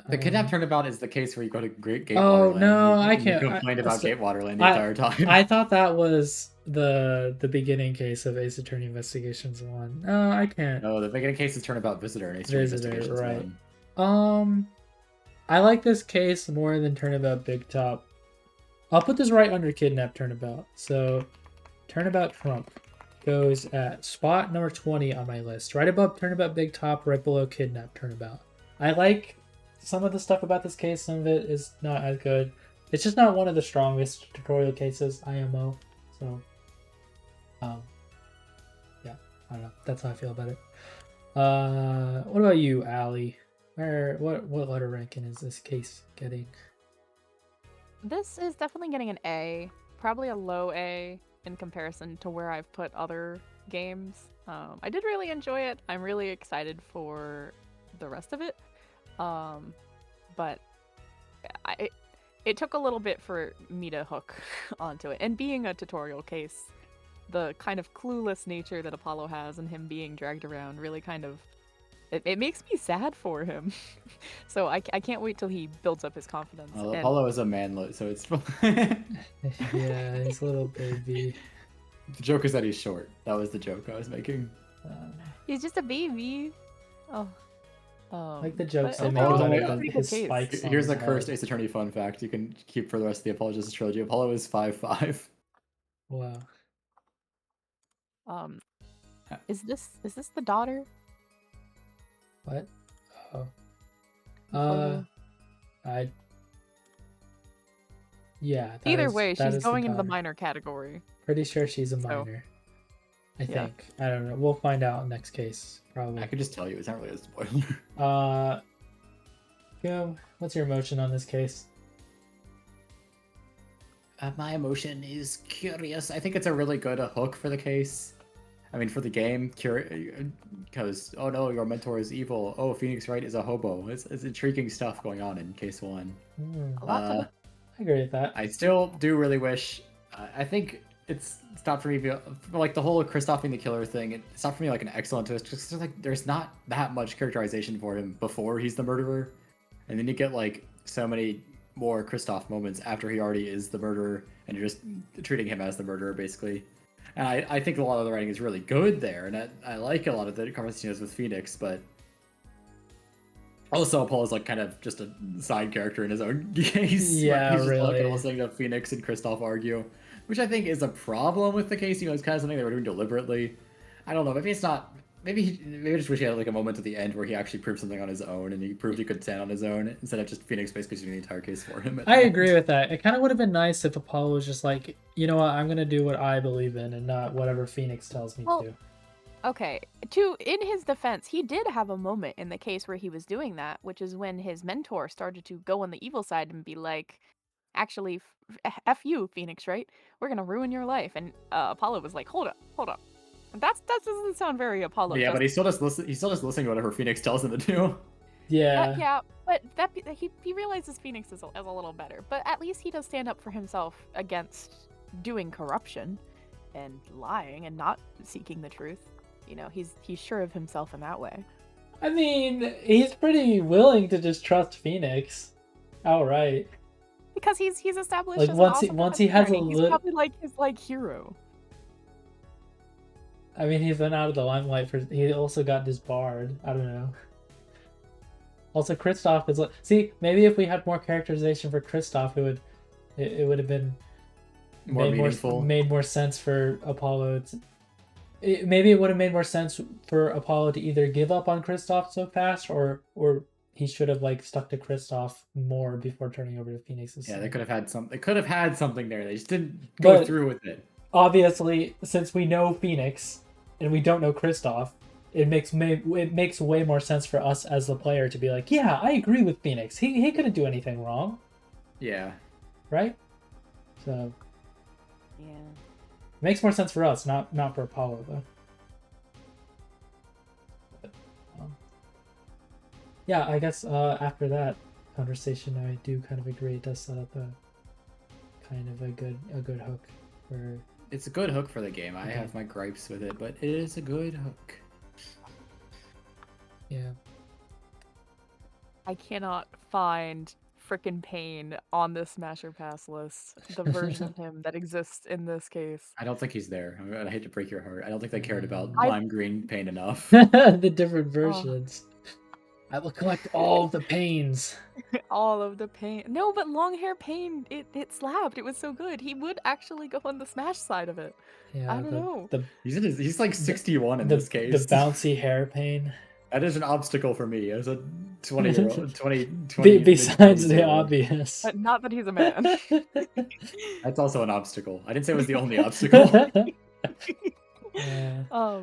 The Kidnap Turnabout is the case where you go to Great Oh, Gatewater Land. no, and I you can't... complained about so- Gatewater Land the entire time. I thought that was the beginning case of Ace Attorney Investigations 1. No, I can't. No, the beginning case is Turnabout Visitor and Ace Attorney Visitor, Investigations right. 1. I like this case more than Turnabout Big Top. I'll put this right under Kidnap Turnabout. So, Turnabout Trump goes at spot number 20 on my list. Right above Turnabout Big Top, right below Kidnap Turnabout. I like some of the stuff about this case. Some of it is not as good. It's just not one of the strongest tutorial cases, IMO. So, yeah, I don't know. That's how I feel about it. What about you, Allie? What letter ranking is this case getting? This is definitely getting an A, probably a low A in comparison to where I've put other games. I did really enjoy it. I'm really excited for the rest of it. But it took a little bit for me to hook onto it. And being a tutorial case, the kind of clueless nature that Apollo has and him being dragged around really kind of it makes me sad for him. So I can't wait till he builds up his confidence. Well, and Apollo is a manlet, so it's... Yeah, he's a little baby. The joke is that he's short. That was the joke I was making. he's just a baby. Oh. Like the jokes But they make overall, about it's a pretty his good case. spikes. on Here's his the cursed head. Ace Attorney fun fact you can keep for the rest of the Apollo Justice trilogy. Apollo is 5'5". Wow. Is this the daughter? What? Oh. Photo? Yeah. that Either is- way, that she's is going into the daughter. minor category. Pretty sure she's a So, minor. I yeah. think. I don't know. We'll find out next case, I probably. could just tell you, it's not really a spoiler. Goomb, what's your emotion on this case? My emotion is curious. I think it's a really good hook for the case. I mean, for the game, because, oh no, your mentor is evil. Oh, Phoenix Wright is a hobo. It's intriguing stuff going on in case 1. A lot to I agree with that. I still do really wish. I think it's not for me. Like the whole Kristoff being the killer thing, it's not for me like an excellent twist. Just like there's not that much characterization for him before he's the murderer, and then you get like so many more Kristoff moments after he already is the murderer, and you're just treating him as the murderer basically. And I think a lot of the writing is really good there, and I like a lot of the conversations with Phoenix, but also Apollo's like kind of just a side character in his own case. Yeah, he's just really. kind of listening to Phoenix and Kristoff argue, which I think is a problem with the case. You know, it's kind of something they were doing deliberately. I don't know. Maybe it's not. Maybe I just wish he had like a moment at the end where he actually proved something on his own, and he proved he could stand on his own instead of just Phoenix basically doing the entire case for him. I agree with that. It kind of would have been nice if Apollo was just like, you know what, I'm going to do what I believe in and not whatever Phoenix tells me Well, to. Okay, in his defense, he did have a moment in the case where he was doing that, which is when his mentor started to go on the evil side and be like, actually, F you, Phoenix, right? We're gonna ruin your life. And Apollo was like, hold up. That doesn't sound very Apollo. Yeah, but he's still just listening to whatever Phoenix tells him to do. Yeah. Yeah, but he realizes Phoenix is a little better. But at least he does stand up for himself against doing corruption and lying and not seeking the truth. You know, he's sure of himself in that way. I mean, he's pretty willing to just trust Phoenix outright. Because he's established Like, as once he has a he's probably like his hero. I mean, he's been out of the limelight for. He also got disbarred. I don't know. Also, Kristoff is. See, maybe if we had more characterization for Kristoff, it would have been More meaningful. made more sense for Apollo. Maybe it would have made more sense for Apollo to either give up on Kristoff so fast, or he should have like stuck to Kristoff more before turning over to Phoenix's Yeah, son. they could have had some. They could have had something there. They just didn't go But- through with it. Obviously, since we know Phoenix and we don't know Kristoff, it makes way more sense for us as the player to be like, yeah, I agree with Phoenix. He couldn't do anything wrong, Yeah. right? So Yeah. makes more sense for us, not for Apollo though. But, yeah, I guess after that conversation, I do kind of agree. It does set up a kind of a good hook for. It's a good hook for the game. I have my gripes with it, but it is a good hook. Yeah. I cannot find frickin' Pain on this Smasher Pass list. The version of him that exists in this case. I don't think he's there. I hate to break your heart. I don't think they cared about I- lime green pain enough. The different versions. I will collect all the pains. All of the Pain. No, but long hair Pain, it slapped. It was so good. He would actually go on the Smash side of it. Yeah, I don't know. The He's like 61 in the, this case. the bouncy hair pain. That is an obstacle for me as a 20-year-old. 20 Besides the mid-20s-year-old. obvious. But not that he's a man. That's also an obstacle. I didn't say it was the only obstacle. Yeah.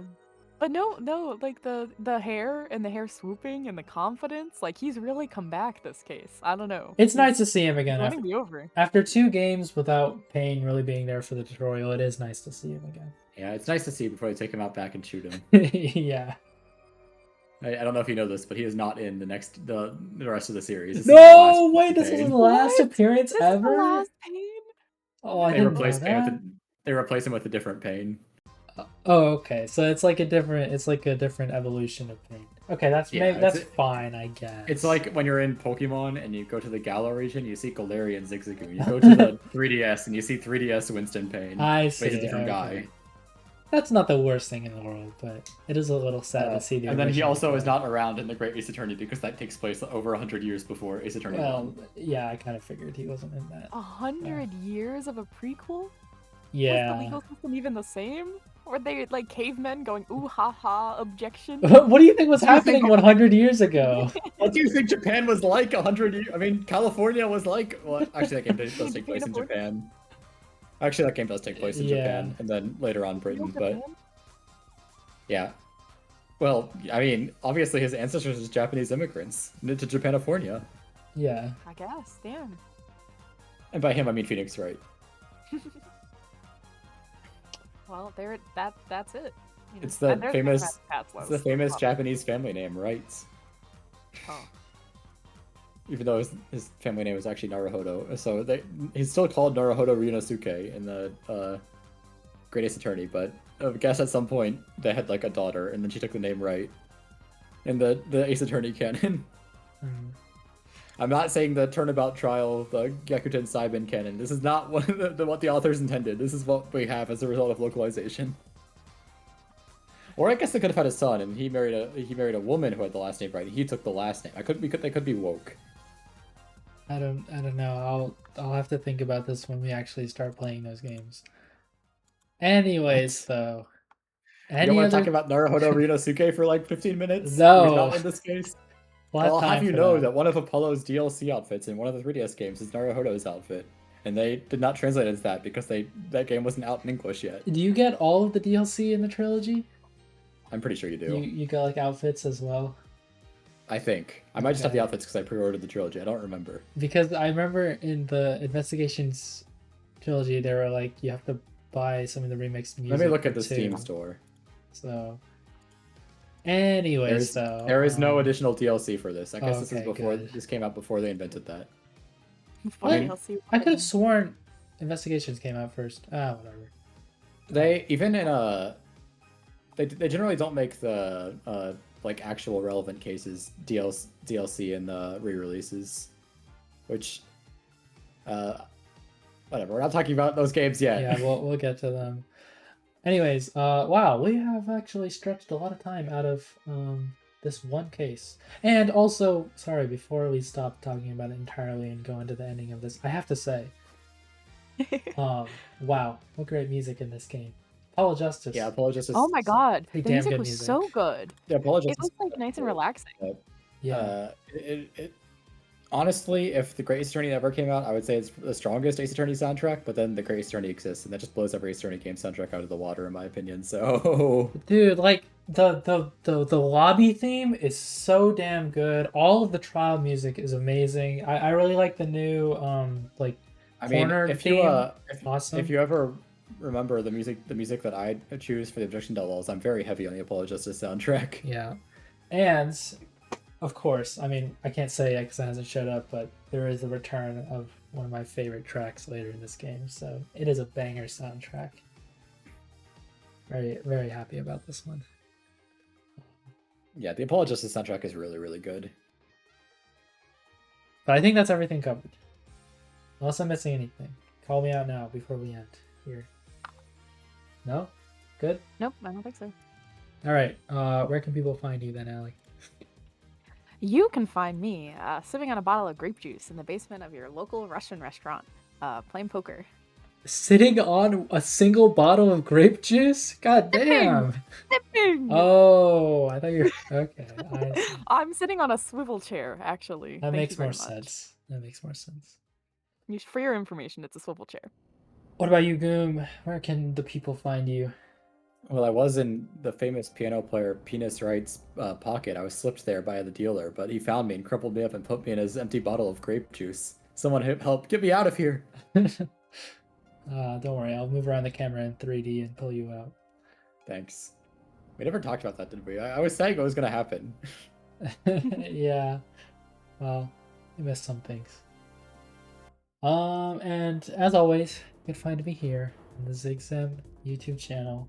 But no, like the hair and the hair swooping and the confidence, like he's really come back this case. I don't know. It's nice to see him again Winning the over. after 2 games without Payne really being there for the tutorial. It is nice to see him again. Yeah, it's nice to see before they take him out back and shoot him. Yeah. I don't know if you know this, but he is not in the rest of the series. This is No, the last wait, this is Pain. his last appearance This ever? is the last Pain. Oh, I They didn't know replace Pain that. with they replace him with a different Pain. Oh, okay. So it's like a different evolution of Pain. Okay, that's Yeah, that's it's- fine, I guess. It's like when you're in Pokemon and you go to the Galar region, you see Galarian Zigzagoon. You go to the 3DS and you see 3DS Winston Pain. I But see. he's a different Okay. guy. That's not the worst thing in the world, but it is a little sad to see the. And then he original also is play. not around in the Great Ace Attorney because that takes place over 100 years before Ace Attorney Well, 1. yeah, I kind of figured he wasn't in that. 100 years of a prequel? Was the Yeah. legal system even the same? Were they like cavemen going ooh ha ha objection? What do you think was What do you think- happening 100 years ago? What do you think Japan was like 100 years? I mean, California was like. Well, actually, that game does take place in Japan. Actually, that game does take place in Yeah. Japan and then later on Britain, Real but Japan? yeah. Well, I mean, obviously his ancestors are Japanese immigrants to Japanifornia. Yeah. I guess. Damn. And by him, I mean Phoenix Wright. Well, there. That's it. You know. It's the And there's famous- Smash Pass It's the list. famous Oh. Japanese family name, Wrights. Oh. Even though his family name is actually Naruhodo. So he's still called Naruhodo Ryunosuke in the Great Ace Attorney, but I guess at some point they had like a daughter, and then she took the name Wright in the Ace Attorney canon. Mm. I'm not saying the Turnabout Trial, the Gyakuten Saiban canon. This is not what the authors intended. This is what we have as a result of localization. Or I guess they could have had a son, and he married a woman who had the last name Wright. He took the last name. They could be woke. I don't know. I'll have to think about this when we actually start playing those games. Anyways, though. You don't want to talk about Naruhodo Ryunosuke for like 15 minutes? No. He's not in this case? We'll have I'll have time you for know that one of Apollo's DLC outfits in one of the 3DS games is Naruhodo's outfit. And they did not translate it as that because that game wasn't out in English yet. Do you get all of the DLC in the trilogy? I'm pretty sure you do. You got like outfits as well? I think. I might just have the Okay. outfits because I pre-ordered the trilogy. I don't remember. Because I remember in the Investigations trilogy, they were like, you have to buy some of the remixed music. Let me look at for the Steam 2. store. So, anyways, though. There is no additional DLC for this. I guess this is okay, before good. this came out before they invented that. Funny, What? I'll see. I could have sworn Investigations came out first. Whatever. They even in they generally don't make the like actual relevant cases DLC in the re-releases, which whatever. We're not talking about those games yet. Yeah, we'll get to them. Anyways, wow, we have actually stretched a lot of time out of this one case. And also, sorry, before we stop talking about it entirely and go into the ending of this, I have to say, wow, what great music in this game. Apollo Justice. Yeah, Apollo Justice. Oh my god, Pretty the damn music good was music. so good. Yeah, Apollo It Justice. was like nice and relaxing. Yeah. Honestly, if the Great Ace Attorney ever came out, I would say it's the strongest Ace Attorney soundtrack. But then the Great Ace Attorney exists, and that just blows every Ace Attorney game soundtrack out of the water, in my opinion. So Dude, like the lobby theme is so damn good. All of the trial music is amazing. I really like the new like I mean, corner if you theme. if Awesome. you ever remember the music that I choose for the Objection Doubles, I'm very heavy on the Apollo Justice soundtrack. Yeah. And of course, I mean, I can't say it because it hasn't showed up, but there is a return of one of my favorite tracks later in this game. So it is a banger soundtrack. Very, very happy about this one. Yeah, the Apollo Justice soundtrack is really, really good. But I think that's everything covered. Unless I'm missing anything. Call me out now before we end here. No? Good? Nope, I don't think so. All right. Where can people find you then, Allie? You can find me sipping on a bottle of grape juice in the basement of your local Russian restaurant, playing poker. Sitting on a single bottle of grape juice? God damn. Sipping! Oh, I thought you were okay. I'm sitting on a swivel chair, actually. That Thank makes you very more much. sense. That makes more sense. For your information, it's a swivel chair. What about you, Goomb? Where can the people find you? Well, I was in the famous piano player Penis Wright's pocket. I was slipped there by the dealer, but he found me and crumpled me up and put me in his empty bottle of grape juice. Someone help get me out of here. Don't worry, I'll move around the camera in 3D and pull you out. Thanks. We never talked about that, did we? I was saying what was going to happen. Yeah. Well, you missed some things. And as always, you can find me here on the ZigZem YouTube channel.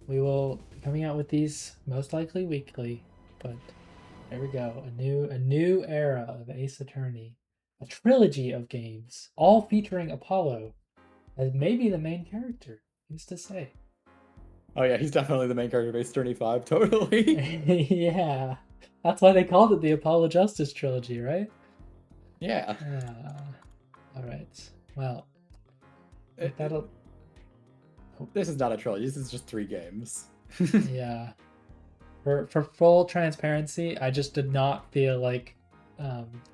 We will be coming out with these most likely weekly, but there we go. A new era of Ace Attorney. A trilogy of games, all featuring Apollo as maybe the main character. Who's to say? Oh yeah, he's definitely the main character of Ace Attorney 5, totally. Yeah. That's why they called it the Apollo Justice Trilogy, right? Yeah. Alright. Well, this is not a trilogy, this is just 3 games. Yeah. For full transparency, I just did not feel like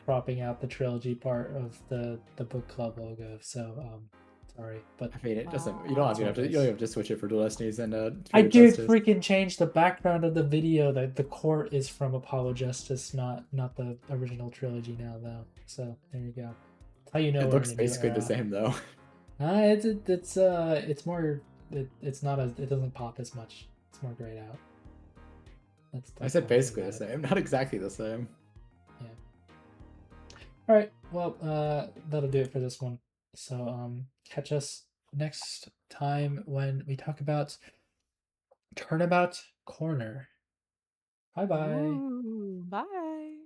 cropping out the trilogy part of the book club logo, so sorry, but I mean, it doesn't. You don't have to switch it for Dual Destinies and. I did freaking change the background of the video. That the court is from Apollo Justice, not the original trilogy now though. So there you go. That's how you know it we're looks in a new basically the era. same though. It's more. It's not as. It doesn't pop as much. It's more grayed out. That's I said basically the same, not exactly the same. Yeah. All right. Well, that'll do it for this one. So catch us next time when we talk about Turnabout Corner. Bye bye. Ooh, bye.